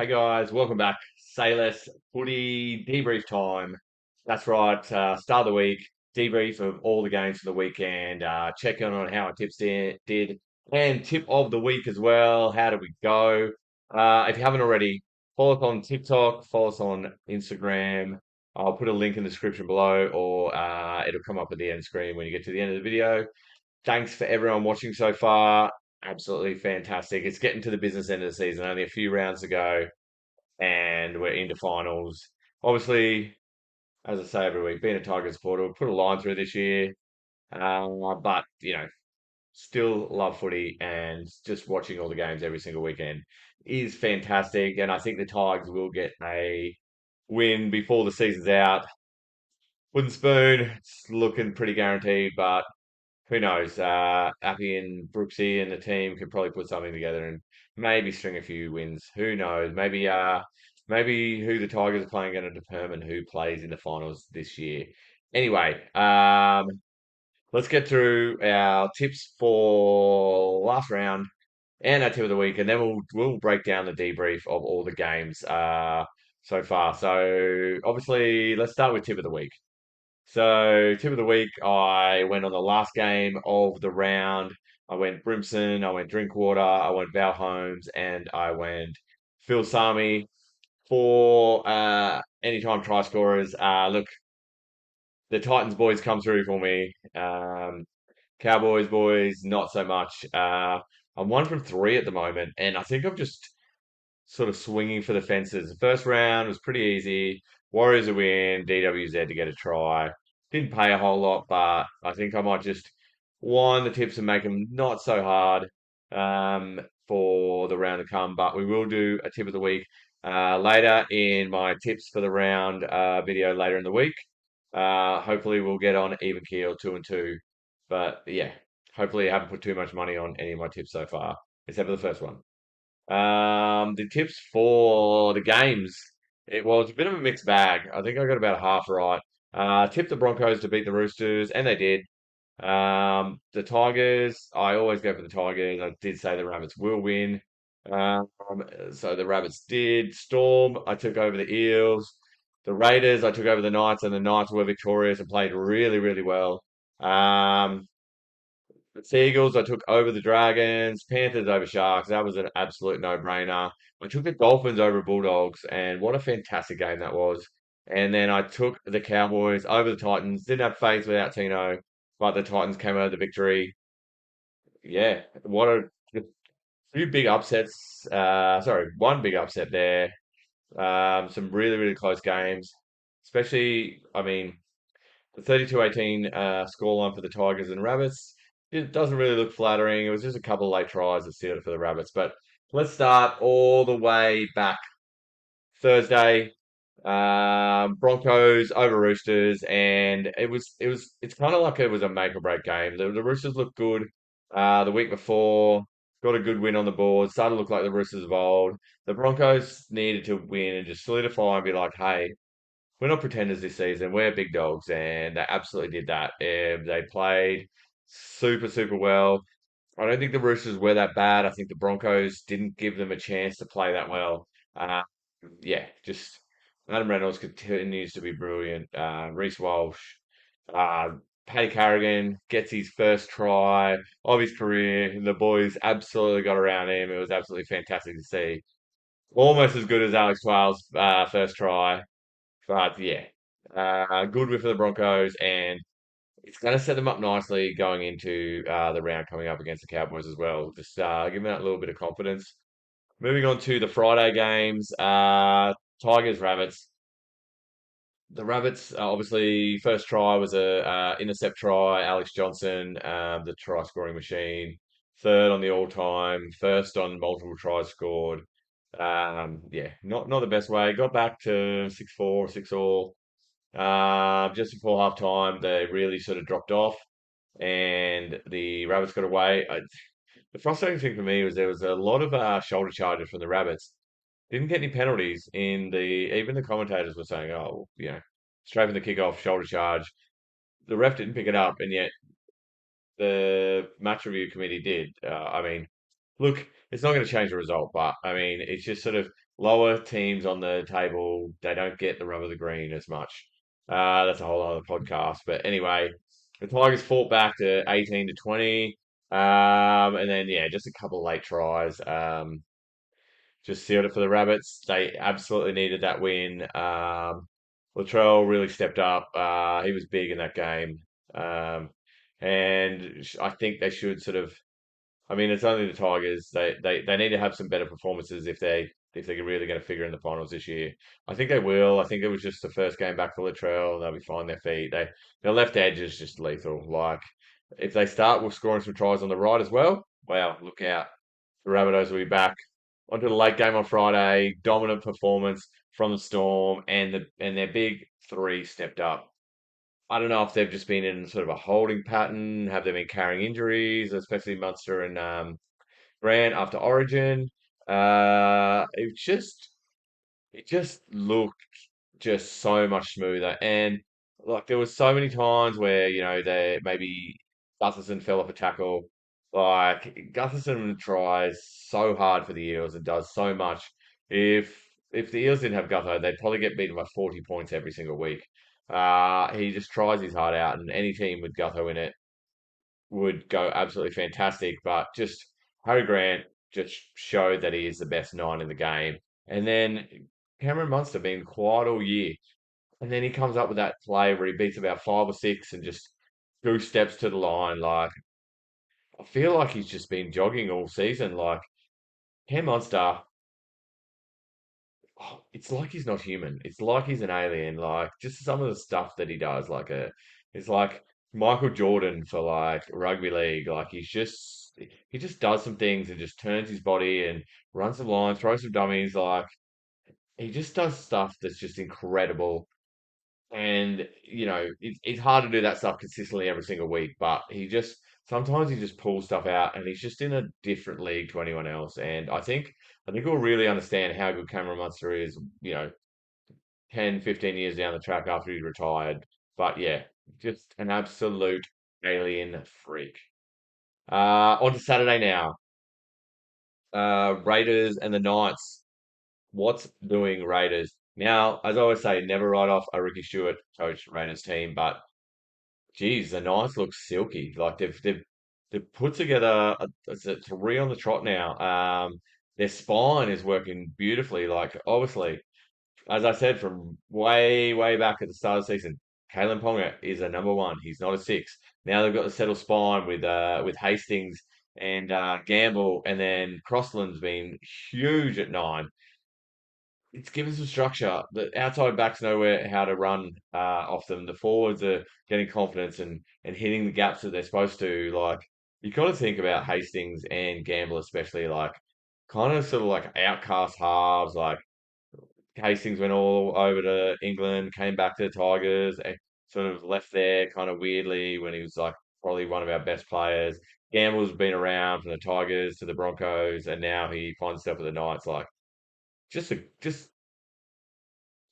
Hey guys, welcome back. Say less footy debrief time. That's right. Start of the week, debrief of all the games for the weekend. Check in on how our tips did, and tip of the week as well. How did we go? If you haven't already, follow us on TikTok, follow us on Instagram. I'll put a link in the description below, or it'll come up at the end screen when you get to the end of the video. Thanks for everyone watching so far. Absolutely fantastic. It's getting to the business end of the season. Only a few rounds to go and we're into finals. Obviously, as I say every week, being a Tigers supporter, we'll put a line through this year. But still love footy and just watching all the games every single weekend is fantastic. And I think the Tigers will get a win before the season's out. Wooden spoon, it's looking pretty guaranteed, but who knows? Appy and Brooksy and the team could probably put something together and maybe string a few wins. Who knows? Maybe who the Tigers are playing going to determine who plays in the finals this year. Anyway, let's get through our tips for last round and our tip of the week, and then we'll break down the debrief of all the games so far. So obviously, let's start with tip of the week. So, tip of the week, I went on the last game of the round. I went Brimson, I went Drinkwater, I went Val Holmes, and I went Phil Sami for anytime try scorers. Look, the Titans boys come through for me. Cowboys boys, not so much. I'm 1 from 3 at the moment, and I think I'm just sort of swinging for the fences. The first round was pretty easy. Warriors a win, DWZ to get a try. Didn't pay a whole lot, but I think I might just wind the tips and make them not so hard for the round to come. But we will do a tip of the week later in my tips for the round video later in the week. Hopefully we'll get on even keel 2-2. But yeah, hopefully I haven't put too much money on any of my tips so far, except for the first one. The tips for the games, it was a bit of a mixed bag. I think I got about half right. Tipped the Broncos to beat the Roosters, and they did. The Tigers, I always go for the Tigers. I did say the Rabbits will win. Um, so the Rabbits did. Storm, I took over the Eels. The Raiders, I took over the Knights, and the Knights were victorious and played really, really well. Um, the Seagulls, I took over the Dragons, Panthers over Sharks. That was an absolute no-brainer. I took the Dolphins over Bulldogs, and what a fantastic game that was. And then I took the Cowboys over the Titans. Didn't have faith without Tino, but the Titans came out of the victory. Yeah, what a few big upsets. Sorry, one big upset there. Some really, really close games. Especially, I mean, the 32-18 scoreline for the Tigers and Rabbits. It doesn't really look flattering. It was just a couple of late tries that sealed it for the Rabbits. But let's start all the way back. Thursday, Broncos over Roosters, and it's kind of like it was a make or break game. The Roosters looked good the week before, got a good win on the board, started to look like the Roosters of old. The Broncos needed to win and just solidify and be like, hey, we're not pretenders this season. We're big dogs, and they absolutely did that. They played super, super well. I don't think the Roosters were that bad. I think the Broncos didn't give them a chance to play that well. Uh, yeah, just Adam Reynolds continues to be brilliant. Reece Walsh, uh, Paddy Carrigan gets his first try of his career. The boys absolutely got around him. It was absolutely fantastic to see. Almost as good as Alex Twale's first try. But yeah, good win for the Broncos, and it's going to set them up nicely going into the round coming up against the Cowboys as well. Just give them that little bit of confidence. Moving on to the Friday games, Tigers Rabbits. The Rabbits, obviously, first try was a intercept try. Alex Johnson, the try scoring machine. Third on the all time. First on multiple tries scored. Yeah, not the best way. Got back to 6-4, 6-all. Just before half time, they really sort of dropped off, and the Rabbits got away. The frustrating thing for me was there was a lot of shoulder charges from the Rabbits. Didn't get any penalties in the. Even the commentators were saying, "Oh, straight from the kickoff, shoulder charge." The ref didn't pick it up, and yet the match review committee did. I mean, look, it's not going to change the result, but I mean, it's just sort of lower teams on the table, they don't get the rub of the green as much. That's a whole other podcast. But anyway, the Tigers fought back to 18 to 20. And then yeah, just a couple of late tries. Just sealed it for the Rabbits. They absolutely needed that win. Latrell really stepped up. He was big in that game. Um, and I think they should sort of. I mean, it's only the Tigers. They need to have some better performances if they're really going to figure in the finals this year. I think they will. I think it was just the first game back for Latrell. They'll be fine their feet. Their left edge is just lethal. Like if they start with scoring some tries on the right as well, wow, look out. The Rabbitohs will be back onto the late game on Friday. Dominant performance from the Storm, and their big three stepped up. I don't know if they've just been in sort of a holding pattern. Have they been carrying injuries, especially Munster and Grant after Origin? It just looked just so much smoother. And like there was so many times where, they maybe Gutherson fell off a tackle. Like Gutherson tries so hard for the Eels and does so much. If the Eels didn't have Gutho, they'd probably get beaten by 40 points every single week. He just tries his heart out, and any team with Gutho in it would go absolutely fantastic. But just Harry Grant just showed that he is the best nine in the game. And then Cameron Munster been quiet all year. And then he comes up with that play where he beats about five or six and just goose steps to the line. Like, I feel like he's just been jogging all season. Like, Cam Munster, it's like he's not human. It's like he's an alien. Like, just some of the stuff that he does, it's like Michael Jordan for like rugby league. Like, he just does some things and just turns his body and runs some lines, throws some dummies. Like, he just does stuff that's just incredible. And it's hard to do that stuff consistently every single week, but sometimes he just pulls stuff out, and he's just in a different league to anyone else. And I think we'll really understand how good Cameron Munster is, 10, 15 years down the track after he's retired. But yeah, just an absolute alien freak. On to Saturday now. Raiders and the Knights. What's doing Raiders? Now, as I always say, never write off a Ricky Stewart coach Raiders team, but geez, the Knights look silky. Like they've put together it's a three on the trot now. Their spine is working beautifully. Like obviously, as I said from way back at the start of the season, Kalen Ponga is a number one. He's not a six. Now they've got the settled spine with Hastings and Gamble, and then Crossland's been huge at nine. It's given some structure. The outside backs know how to run off them. The forwards are getting confidence and hitting the gaps that they're supposed to. Like you got to think about Hastings and Gamble especially, like kind of sort of like outcast halves. Like Hastings went all over to England, came back to the Tigers, and sort of left there kind of weirdly when he was like probably one of our best players. Gamble's been around from the Tigers to the Broncos, and now he finds himself at the Knights. Like just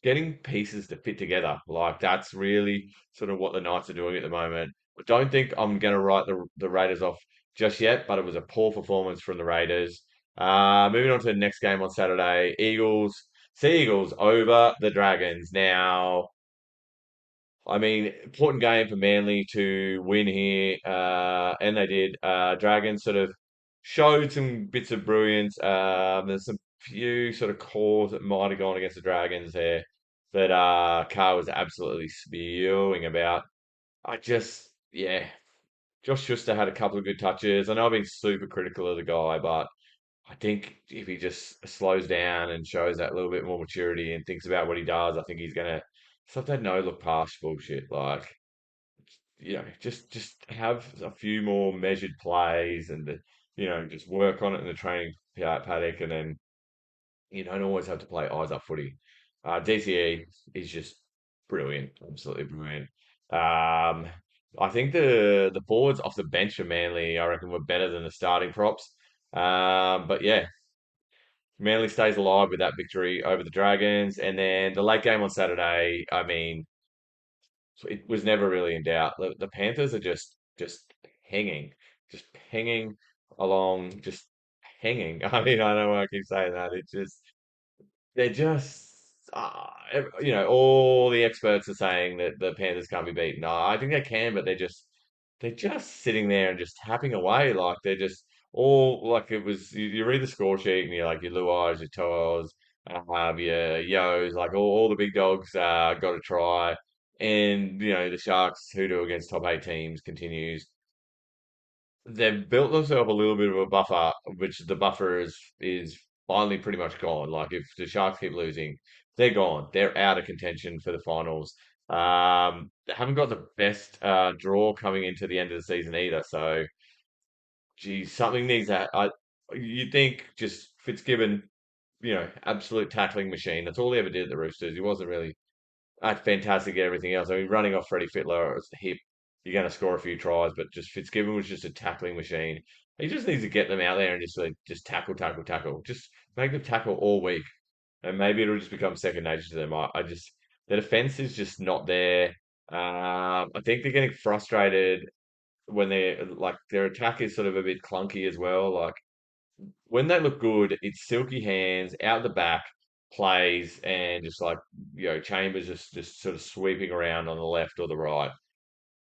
getting pieces to fit together. Like that's really sort of what the Knights are doing at the moment. I don't think I'm going to write the Raiders off just yet, but it was a poor performance from the Raiders. Moving on to the next game on Saturday, Sea Eagles over the Dragons. Now, I mean, important game for Manly to win here, and they did. Dragons sort of showed some bits of brilliance. There's some few sort of calls that might have gone against the Dragons there that Carr was absolutely spewing about. Yeah, Josh Schuster had a couple of good touches. I know I've been super critical of the guy, but I think if he just slows down and shows that little bit more maturity and thinks about what he does, I think he's gonna stop that no look pass bullshit. Like, just have a few more measured plays and just work on it in the training paddock, and then you don't always have to play eyes up footy. DCE is just brilliant, absolutely brilliant. Um, I think the forwards off the bench for Manly, I reckon, were better than the starting props. But yeah, Manly stays alive with that victory over the Dragons. And then the late game on Saturday, I mean, it was never really in doubt. The Panthers are just hanging, just hanging along, just hanging. I mean, I know I keep saying that. It's just they're just, all the experts are saying that the Panthers can't be beaten. No, I think they can, but they're just sitting there and just tapping away. Like they're just all like it was. You read the score sheet and you're like your Luais, your Toas, your Yos, like all the big dogs got a try, and the Sharks who do against top eight teams continues. They've built themselves a little bit of a buffer, which the buffer is finally pretty much gone. Like if the Sharks keep losing, they're gone. They're out of contention for the finals. They haven't got the best draw coming into the end of the season either. So, geez, something needs that. You think just Fitzgibbon, absolute tackling machine. That's all he ever did at the Roosters. He wasn't really fantastic at everything else. I mean, running off Freddie Fittler at the hip, you're going to score a few tries, but just Fitzgibbon was just a tackling machine. He just needs to get them out there and just tackle, tackle, tackle. Just make them tackle all week, and maybe it'll just become second nature to them. I just the defense is just not there. I think they're getting frustrated when they're like their attack is sort of a bit clunky as well. Like when they look good, it's silky hands out the back plays and just like Chambers just sort of sweeping around on the left or the right.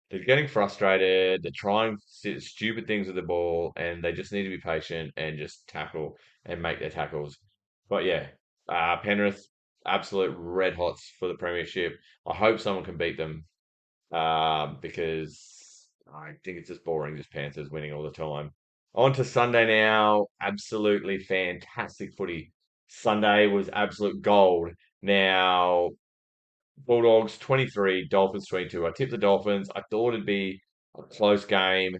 They're getting frustrated. They're trying stupid things with the ball, and they just need to be patient and just tackle and make their tackles. But yeah, Penrith absolute red hots for the premiership. I hope someone can beat them because I think it's just boring, just Panthers winning all the time. On to Sunday now. Absolutely fantastic footy. Sunday was absolute gold. Now, Bulldogs 23, Dolphins 22. I tipped the Dolphins. I thought it'd be a close game.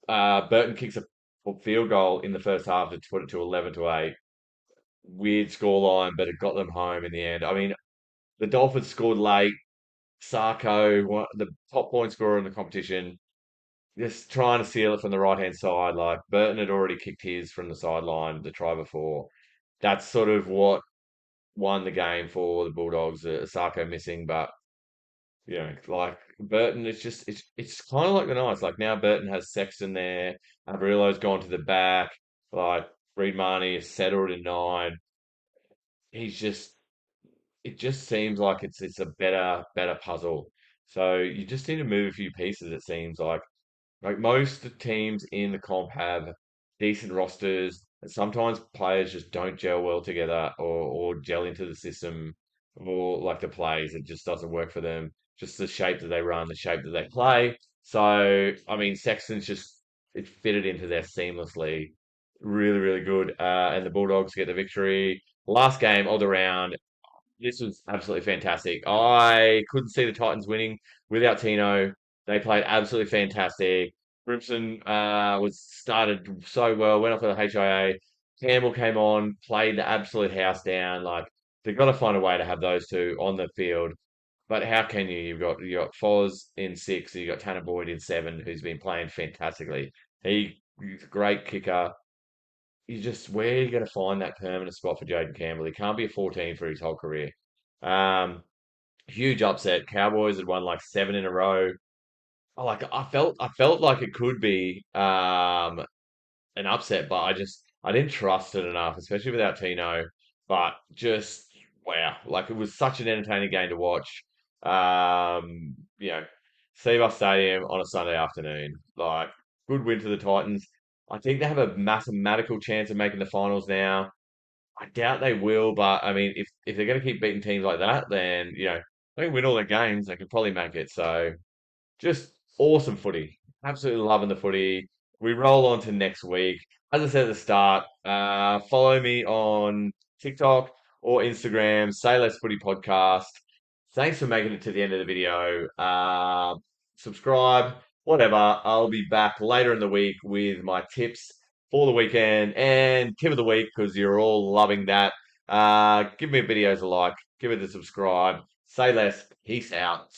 Burton kicks a field goal in the first half to put it to 11 to 8. Weird scoreline, but it got them home in the end. I mean, the Dolphins scored late. Sarko, the top point scorer in the competition, just trying to seal it from the right hand side. Like Burton had already kicked his from the sideline the try before. That's sort of what won the game for the Bulldogs. Sarko missing, but like Burton, it's kind of like the Knights. Like now Burton has Sexton there. Averillo's gone to the back. Like Reed Marnie is settled in nine. He's just it just seems like it's a better puzzle. So you just need to move a few pieces. It seems like most teams in the comp have decent rosters, and sometimes players just don't gel well together or gel into the system or like the plays. It just doesn't work for them. Just the shape that they run, the shape that they play. So I mean, Sexton's just it fitted into there seamlessly. Really, really good. And the Bulldogs get the victory. Last game of the round. This was absolutely fantastic. I couldn't see the Titans winning without Tino. They played absolutely fantastic. Brimson was started so well, went off with the HIA. Campbell came on, played the absolute house down. Like they've got to find a way to have those two on the field. But how can you? You got Foz in six, you got Tanner Boyd in seven, who's been playing fantastically. He's a great kicker. Where are you going to find that permanent spot for Jaden Campbell? He can't be a 14 for his whole career. Um, Huge upset. Cowboys had won like seven in a row. I felt like it could be an upset, but I didn't trust it enough, especially without Tino. But just wow, like it was such an entertaining game to watch. Um, you know, Seabus Stadium on a Sunday afternoon. Like good win to the Titans. I think they have a mathematical chance of making the finals now. I doubt they will, but I mean, if they're going to keep beating teams like that, then they can win all their games. They can probably make it. So just awesome footy. Absolutely loving the footy. We roll on to next week. As I said at the start, follow me on TikTok or Instagram, Say Less Footy Podcast. Thanks for making it to the end of the video. Subscribe, whatever. I'll be back later in the week with my tips for the weekend and tip of the week because you're all loving that. Give me videos a like, give it a subscribe. Say less. Peace out.